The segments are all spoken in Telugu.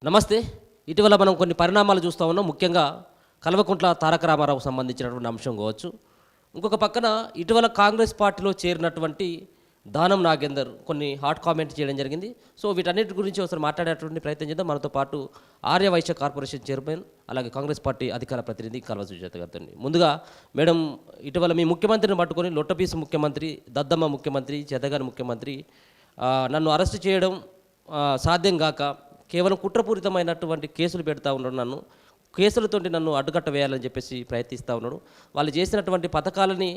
నమస్తే. ఇటీవల మనం కొన్ని పరిణామాలు చూస్తూ ఉన్నాం. ముఖ్యంగా కల్వకుంట్ల తారక రామారావుకు సంబంధించినటువంటి అంశం కావచ్చు. ఇంకొక పక్కన ఇటీవల కాంగ్రెస్ పార్టీలో చేరినటువంటి దానం నాగేందర్ కొన్ని హాట్ కామెంట్ చేయడం జరిగింది. సో వీటన్నిటి గురించి ఒకసారి మాట్లాడేటువంటి ప్రయత్నం చేద్దాం. మనతో పాటు ఆర్య వైశ్య కార్పొరేషన్ చైర్మన్, అలాగే కాంగ్రెస్ పార్టీ అధికార ప్రతినిధి కల్వ సుజాత గారితో. ముందుగా మేడం, ఇటీవల మీ ముఖ్యమంత్రిని పట్టుకొని లొట్టపీసు ముఖ్యమంత్రి, దద్దమ్మ ముఖ్యమంత్రి, చేతగాని ముఖ్యమంత్రి నన్ను అరెస్ట్ చేయడం సాధ్యం కాక కేవలం కుట్రపూరితమైనటువంటి కేసులు పెడతా ఉన్నాడు. కేసులతోటి నన్ను అడ్డుకట్ట వేయాలని చెప్పేసి ప్రయత్నిస్తూ ఉన్నాడు. వాళ్ళు చేసినటువంటి పథకాలని,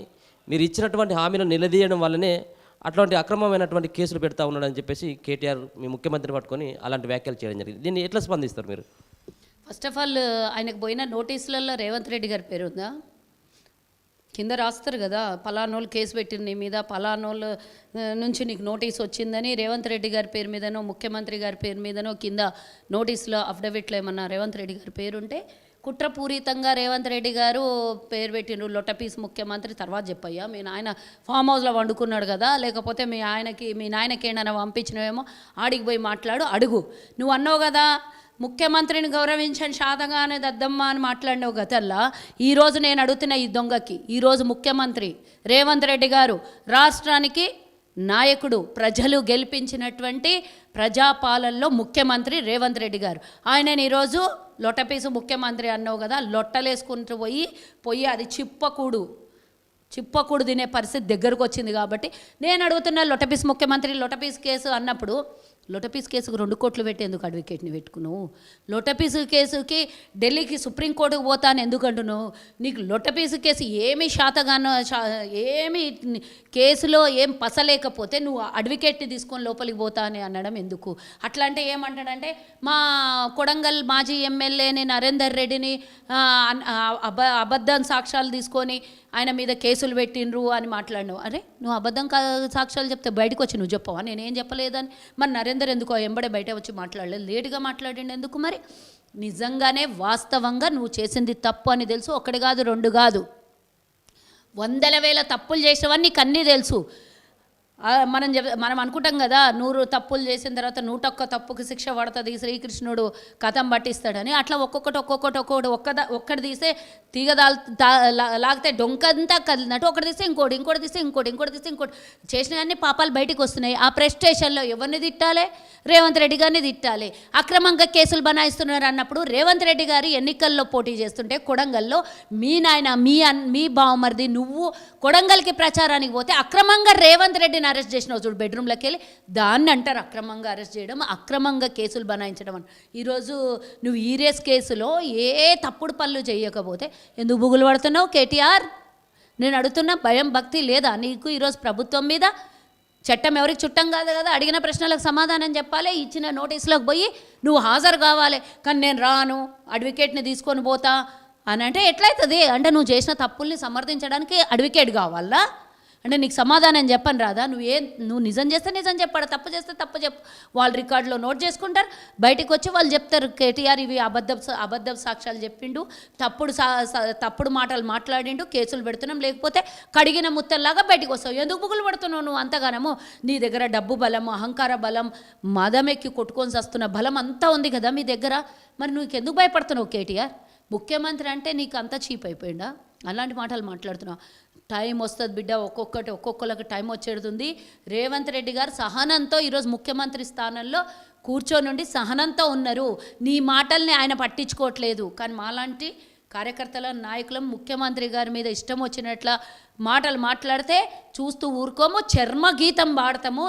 మీరు ఇచ్చినటువంటి హామీలను నిలదీయడం వల్లనే అట్లాంటి అక్రమమైనటువంటి కేసులు పెడతా ఉన్నాడని చెప్పేసి కేటీఆర్ మీ ముఖ్యమంత్రిని పట్టుకొని అలాంటి వ్యాఖ్యలు చేయడం జరిగింది. దీన్ని ఎట్లా స్పందిస్తారు మీరు? ఫస్ట్ ఆఫ్ ఆల్ ఆయనకు పోయిన నోటీసులలో రేవంత్ రెడ్డి గారి పేరు ఉందా? కింద రాస్తారు కదా, పలానోళ్ళు కేసు పెట్టిన నీ మీద, పలానోళ్ళ నుంచి నీకు నోటీస్ వచ్చిందని రేవంత్ రెడ్డి గారి పేరు మీదనో ముఖ్యమంత్రి గారి పేరు మీదనో కింద నోటీసులో అఫిడవిట్లో ఏమన్నా రేవంత్ రెడ్డి గారి పేరుంటే కుట్రపూరితంగా రేవంత్ రెడ్డి గారు పేరు పెట్టిండ్రు లొట్టపీస్ ముఖ్యమంత్రి. తర్వాత చెప్పయ్యా, మీ నాయన ఫామ్ హౌస్లో వండుకున్నాడు కదా, లేకపోతే మీ నాయనకి ఏంటన్నా పంపించినవేమో, ఆడికి పోయి మాట్లాడు, అడుగు. నువ్వు అన్నావు కదా ముఖ్యమంత్రిని గౌరవించని శాతగానే దద్దమ్మ అని మాట్లాడినావు గతల్లా. ఈరోజు నేను అడుగుతున్న ఈ దొంగకి, ఈరోజు ముఖ్యమంత్రి రేవంత్ రెడ్డి గారు రాష్ట్రానికి నాయకుడు, ప్రజలు గెలిపించినటువంటి ప్రజాపాలనలో ముఖ్యమంత్రి రేవంత్ రెడ్డి గారు. ఆయనని ఈరోజు లొట్టపీసు ముఖ్యమంత్రి అన్నావు కదా, లొట్టలేసుకుంటూ పోయి అది చిప్పకూడు తినే పరిస్థితి దగ్గరకు వచ్చింది. కాబట్టి నేను అడుగుతున్నా, లొట్టపీస్ ముఖ్యమంత్రి లొట్టపీస్ కేసు అన్నప్పుడు లొట్టపీస్ కేసుకు 2 కోట్లు పెట్టేందుకు అడ్వకేట్ని పెట్టుకున్నావు? లొట్టపీస్ కేసుకి ఢిల్లీకి సుప్రీంకోర్టుకు పోతాను ఎందుకు అంటున్నావు? నీకు లొట్టపీస్ కేసు ఏమి శాతగానో ఏమి కేసులో ఏం పసలేకపోతే నువ్వు అడ్వకేట్ని తీసుకొని లోపలికి పోతా అని అనడం ఎందుకు? అట్లా అంటే ఏమంటాడంటే, మా కొడంగల్ మాజీ ఎమ్మెల్యేని నరేందర్ రెడ్డిని అబద్ధం సాక్ష్యాలు తీసుకొని ఆయన మీద కేసులు పెట్టిండ్రు అని మాట్లాడినావు. అరే, నువ్వు అబద్ధం సాక్ష్యాలు చెప్తే బయటకు వచ్చి నువ్వు చెప్పవా నేనేం చెప్పలేదని? మరి నరేందర్ ఎందుకో ఎంబడే బయట వచ్చి మాట్లాడలేదు, లేటుగా మాట్లాడిండు ఎందుకు? మరి నిజంగానే వాస్తవంగా నువ్వు చేసింది తప్పు అని తెలుసు. 1 కాదు 2 కాదు, 100,000 తప్పులు చేసినవన్నీ నీకు అన్నీ తెలుసు. మనం అనుకుంటాం కదా, 100 తప్పులు చేసిన తర్వాత 101 తప్పుకి శిక్ష పడుతుంది, శ్రీకృష్ణుడు కథం పట్టిస్తాడని. అట్లా ఒక్కటి తీస్తే తీగ లాగితే డొంకంతా కదిలినట్టు ఒకటి తీస్తే ఇంకోటి తీస్తే ఇంకోటి చేసినవన్నీ పాపాలు బయటికి వస్తున్నాయి. ఆ ప్రెస్టేషన్లో ఎవరిని తిట్టాలి? రేవంత్ రెడ్డి గారిని తిట్టాలి. అక్రమంగా కేసులు బనాయిస్తున్నారు అన్నప్పుడు రేవంత్ రెడ్డి గారు ఎన్నికల్లో పోటీ చేస్తుంటే కొడంగల్లో మీ నాయన మీ బావమరిది నువ్వు కొడంగల్కి ప్రచారానికి పోతే అక్రమంగా రేవంత్ రెడ్డిని అరెస్ట్ చేసినావు చూడు, బెడ్రూమ్లోకి వెళ్ళి. దాన్ని అంటారు అక్రమంగా అరెస్ట్ చేయడం, అక్రమంగా కేసులు బనాయించడం అని. ఈరోజు నువ్వు ఈ రేస్ కేసులో ఏ తప్పుడు పనులు చేయకపోతే ఎందుకు బుగులు పడుతున్నావు కేటీఆర్? నేను అడుగుతున్నా, భయం భక్తి లేదా నీకు? ఈరోజు ప్రభుత్వం మీద చట్టం ఎవరికి చుట్టం కాదు కదా, అడిగిన ప్రశ్నలకు సమాధానం చెప్పాలి. ఇచ్చిన నోటీసులోకి పోయి నువ్వు హాజరు కావాలి. కానీ నేను రాను, అడ్వకేట్ని తీసుకొని పోతా అని అంటే ఎట్లయితుంది? అంటే నువ్వు చేసిన తప్పుల్ని సమర్థించడానికి అడ్వకేట్ కావాలా? అంటే నీకు సమాధానం చెప్పని రాదా? నువ్వు నిజం చేస్తే నిజం చెప్పాడు, తప్పు చేస్తే తప్పు చెప్పు. వాళ్ళు రికార్డులో నోట్ చేసుకుంటారు, బయటకు వచ్చి వాళ్ళు చెప్తారు కేటీఆర్ ఇవి అబద్ధ సాక్ష్యాలు చెప్పిండు, తప్పుడు మాటలు మాట్లాడిండు, కేసులు పెడుతున్నాం, లేకపోతే కడిగిన ముత్తల్లాగా బయటకు వస్తావు. ఎందుకు బుగులు పడుతున్నావు నువ్వు అంతగానము? నీ దగ్గర డబ్బు బలం, అహంకార బలం, మదమెక్కి కొట్టుకొని వస్తున్న బలం అంతా ఉంది కదా మీ దగ్గర. మరి నువ్వు ఎందుకు భయపడుతున్నావు కేటీఆర్? ముఖ్యమంత్రి అంటే నీకు అంతా చీప్ అయిపోయిందా? అలాంటి మాటలు మాట్లాడుతున్నావు. టైం వస్తుంది బిడ్డ, ఒక్కొక్కరికి టైం వచ్చేడుతుంది. రేవంత్ రెడ్డి గారు సహనంతో ఈరోజు ముఖ్యమంత్రి స్థానంలో కూర్చొని సహనంతో ఉన్నారు. నీ మాటల్ని ఆయన పట్టించుకోవట్లేదు. కానీ మాలాంటి కార్యకర్తల నాయకులం ముఖ్యమంత్రి గారి మీద ఇష్టం వచ్చినట్ల మాటలు మాట్లాడితే చూస్తూ ఊరుకోము, చర్మగీతం పాడతాము,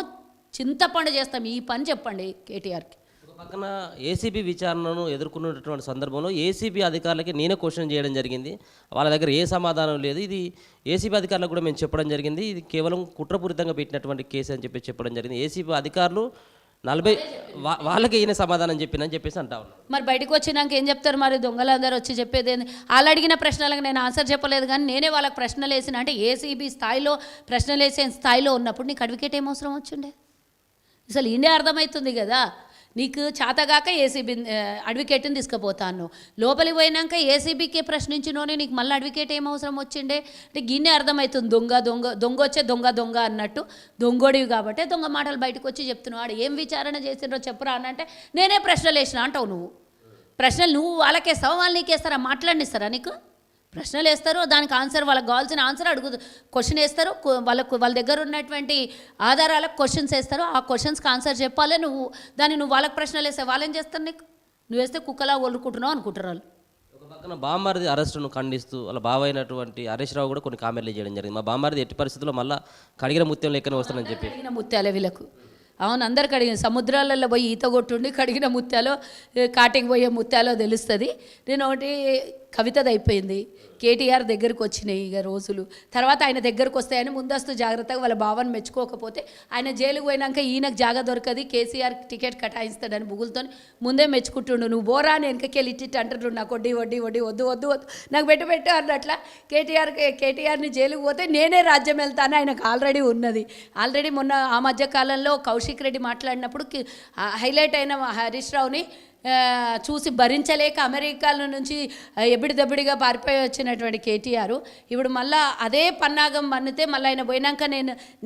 చింతపండు చేస్తాం. ఈ పని చెప్పండి కేటీఆర్కి. పక్కన ఏసీబీ విచారణను ఎదుర్కొన్నటువంటి సందర్భంలో ఏసీబీ అధికారులకి నేనే క్వశ్చన్ చేయడం జరిగింది. వాళ్ళ దగ్గర ఏ సమాధానం లేదు. ఇది ఏసీబీ అధికారులకు కూడా మేము చెప్పడం జరిగింది, ఇది కేవలం కుట్రపూరితంగా పెట్టినటువంటి కేసు అని చెప్పడం జరిగింది. ఏసీబీ అధికారులు 40 వాళ్ళకి ఈయన సమాధానం చెప్పినని చెప్పేసి అంటా ఉన్నారు. మరి బయటకు వచ్చినాక ఏం చెప్తారు? మరి దొంగలందరూ వచ్చి చెప్పేది ఏంది? వాళ్ళు అడిగిన ప్రశ్నలకు నేను ఆన్సర్ చెప్పలేదు, కానీ నేనే వాళ్ళకి ప్రశ్నలు వేసిన. అంటే ఏసీబీ స్థాయిలో ప్రశ్నలు వేసే స్థాయిలో ఉన్నప్పుడు నీకు అడ్వకేట్ ఏం అవసరం వచ్చిండే? అసలు ఈయనే అర్థమవుతుంది కదా. నీకు చేతగాక ఏసీబీ అడ్వకేట్ని తీసుకుపోతాను. లోపలికి పోయినాక ఏసీబీకే ప్రశ్నించినోనే నీకు మళ్ళీ అడ్వకేట్ ఏం అవసరం వచ్చిండే అంటే గిన్నే అర్థమవుతుంది. దొంగ వచ్చే దొంగ అన్నట్టు దొంగోడివి కాబట్టి దొంగ మాటలు బయటకు వచ్చి చెప్తున్నావు. ఆడ ఏం విచారణ చేసిండ్రో చెప్పురా అని అంటే నేనే ప్రశ్నలు వేసిన అంటావు. నువ్వు ప్రశ్నలు నువ్వు వాళ్ళకేస్తావా వాళ్ళు నీకేస్తారా? మాట్లాడిస్తారా? నీకు ప్రశ్నలు వేస్తారు, దానికి ఆన్సర్ వాళ్ళకి కావాల్సిన ఆన్సర్ క్వశ్చన్ వేస్తారు, వాళ్ళ దగ్గర ఉన్నటువంటి ఆధారాలకు క్వశ్చన్స్ వేస్తారు. ఆ క్వశ్చన్స్కి ఆన్సర్ చెప్పాలి. నువ్వు వాళ్ళకి ప్రశ్నలు వేస్తే వాళ్ళేం చేస్తారు? నీకు నువ్వు వేస్తే కుక్కలా ఒలుకుంటున్నావు అనుకుంటారు వాళ్ళు. ఒక పక్కన బామ్మారిది అరెస్టును ఖండిస్తూ వాళ్ళ బావ అయినటువంటి హరీష్ రావు కూడా కొన్ని కామెంట్లు చేయడం జరిగింది. మా బామ్మారిది ఎట్టి పరిస్థితుల్లో మళ్ళీ కడిగిన ముత్యం లెక్కనే వస్తానని చెప్పి. కడిగిన ముత్యాలే వీళ్ళకు. అవును, అందరు కడిగిన సముద్రాలలో పోయి ఈత కొట్టుండి కడిగిన ముత్యాలో కాటికి పోయే ముత్యాలో తెలుస్తుంది. నేను ఒకటి కవితది అయిపోయింది, కేటీఆర్ దగ్గరికి వచ్చినాయి ఇక రోజులు. తర్వాత ఆయన దగ్గరకు వస్తాయని ముందస్తు జాగ్రత్తగా వాళ్ళ భావాన్ని మెచ్చుకోకపోతే ఆయన జైలుకు పోయినాక ఈయనకు జాగా దొరకది, కేసీఆర్ టికెట్ కటాయిస్తాడని బుగులతో ముందే మెచ్చుకుంటుండు. నువ్వు బోరా అని వెనకకెళ్ళి ఇట్టి అంటుండ్రు, నాకు వడ్డీ వద్దు నాకు పెట్టు అన్నట్ల కేటీఆర్ని జైలుకు పోతే నేనే రాజ్యం వెళ్తాను ఆయనకు ఆల్రెడీ ఉన్నది. ఆల్రెడీ మొన్న ఆ మధ్యకాలంలో కౌశిక్ రెడ్డి మాట్లాడినప్పుడు హైలైట్ అయిన హరీష్ రావుని చూసి భరించలేక అమెరికాల నుంచి ఎబ్బిడిదబ్బిడిగా పారిపోయి వచ్చినటువంటి కేటీఆర్ ఇప్పుడు మళ్ళీ అదే పన్నాగం మన్నితే మళ్ళీ ఆయన పోయినాక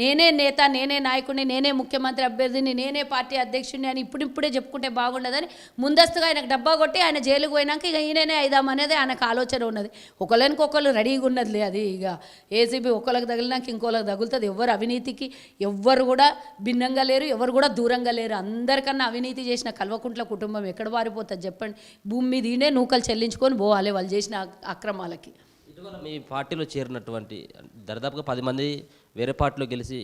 నేనే నేత, నేనే నాయకుడిని, నేనే ముఖ్యమంత్రి అభ్యర్థిని, నేనే పార్టీ అధ్యక్షుడిని అని ఇప్పుడిప్పుడే చెప్పుకుంటే బాగుండదని ముందస్తుగా ఆయనకు డబ్బా కొట్టి ఆయన జైలుకు పోయినాక ఇక ఈయననే అయిదామనేది ఆయనకు ఆలోచన ఉన్నది. ఒకళ్ళకి రెడీగా ఉన్నదిలే అది. ఇక ఏసీబీ ఒకళ్ళకి తగిలినాక ఇంకోళ్ళకి తగులుతుంది. ఎవరు అవినీతికి ఎవ్వరు కూడా భిన్నంగా లేరు, ఎవరు కూడా దూరంగా లేరు. అందరికన్నా అవినీతి చేసిన కల్వకుంట్ల కుటుంబం ఎక్కడ వారిపోతుంది చెప్పండి? భూమి మీద ఈయనే నూకలు చెల్లించుకొని పోవాలి వాళ్ళు చేసిన అక్రమాలకి. ఇటీవల మీ పార్టీలో చేరినటువంటి దాదాపుగా 10 మంది వేరే పార్టీలో గెలిచి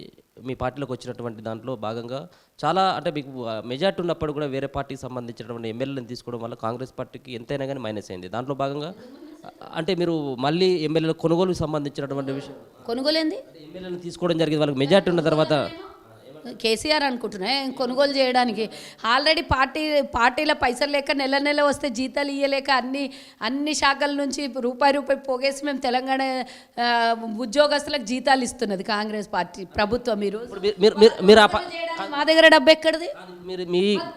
మీ పార్టీలోకి వచ్చినటువంటి దాంట్లో భాగంగా చాలా అంటే మీకు మెజార్టీ ఉన్నప్పుడు కూడా వేరే పార్టీకి సంబంధించినటువంటి ఎమ్మెల్యేలను తీసుకోవడం వల్ల కాంగ్రెస్ పార్టీకి ఎంతైనా కానీ మైనస్ అయింది. దాంట్లో భాగంగా అంటే మీరు మళ్ళీ ఎమ్మెల్యేల కొనుగోలుకు సంబంధించినటువంటి విషయం కొనుగోలేంది ఎమ్మెల్యేలను తీసుకోవడం జరిగింది. వాళ్ళకి మెజార్టీ ఉన్న తర్వాత కేసీఆర్ అనుకుంటున్నా కొనుగోలు చేయడానికి. ఆల్రెడీ పార్టీల పైసలు లేక నెల వస్తే జీతాలు ఇయ్యలేక అన్ని శాఖల నుంచి రూపాయి పోగేసి మేము తెలంగాణ ఉద్యోగస్తులకు జీతాలు ఇస్తున్నది కాంగ్రెస్ పార్టీ ప్రభుత్వం. మా దగ్గర డబ్బు ఎక్కడిది?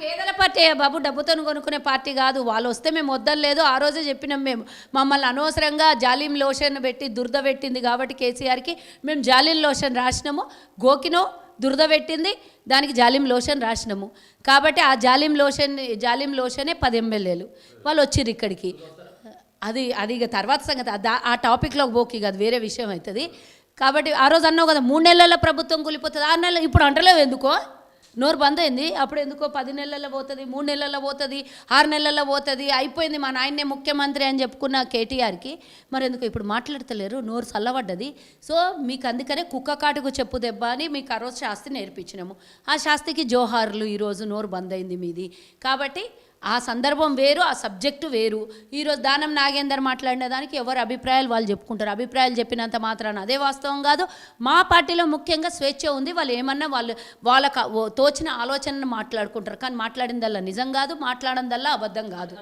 పేదల పార్టీ బాబు, డబ్బుతో కొనుక్కునే పార్టీ కాదు. వాళ్ళు వస్తే మేము వద్దలేదు. ఆ రోజే చెప్పినాం మేము, మమ్మల్ని అనవసరంగా జాలిం లోషన్ పెట్టి దురద పెట్టింది కాబట్టి కేసీఆర్కి మేము జాలిం లోషన్ రాసినాము. గోకినో దురద పెట్టింది, దానికి జాలిం లోషన్ రాసినాము కాబట్టి ఆ జాలిం లోషనే 10 ఎమ్మెల్యేలు వాళ్ళు వచ్చిర్రు ఇక్కడికి. అది ఇక తర్వాత సంగతి, ఆ టాపిక్లోకి పోకి కాదు, వేరే విషయం అవుతుంది. కాబట్టి ఆ రోజు అన్నావు కదా 3 నెలల ప్రభుత్వం కూలిపోతుంది. 6 నెలలు ఇప్పుడు అంటలేవు ఎందుకో? నోరు బంద్ అయింది. అప్పుడు ఎందుకో 10 నెలల్లో పోతుంది, 3 నెలల్లో పోతుంది, 6 నెలల్లో పోతుంది, అయిపోయింది మా నాయన్నే ముఖ్యమంత్రి అని చెప్పుకున్న కేటీఆర్కి మరి ఎందుకు ఇప్పుడు మాట్లాడతలేరు? నోరు చల్లబడ్డది. సో మీకు అందుకనే కుక్క కాటుకు చెప్పు దెబ్బ అని మీకు ఆ రోజు శాస్త్రి నేర్పించినాము. ఆ శాస్త్రికి జోహార్లు. ఈరోజు నోరు బంద్ అయింది మీది. కాబట్టి ఆ సందర్భం వేరు, ఆ సబ్జెక్టు వేరు. ఈరోజు దానం నాగేందర్ మాట్లాడిన దానికి ఎవరు అభిప్రాయాలు వాళ్ళు చెప్పుకుంటారు. అభిప్రాయాలు చెప్పినంత మాత్రాన అదే వాస్తవం కాదు. మా పార్టీలో ముఖ్యంగా స్వేచ్ఛ ఉంది. వాళ్ళు ఏమన్నా వాళ్ళకు తోచిన ఆలోచనను మాట్లాడుకుంటారు. కానీ మాట్లాడిందల్లా నిజం కాదు, మాట్లాడిందల్లా అబద్ధం కాదు.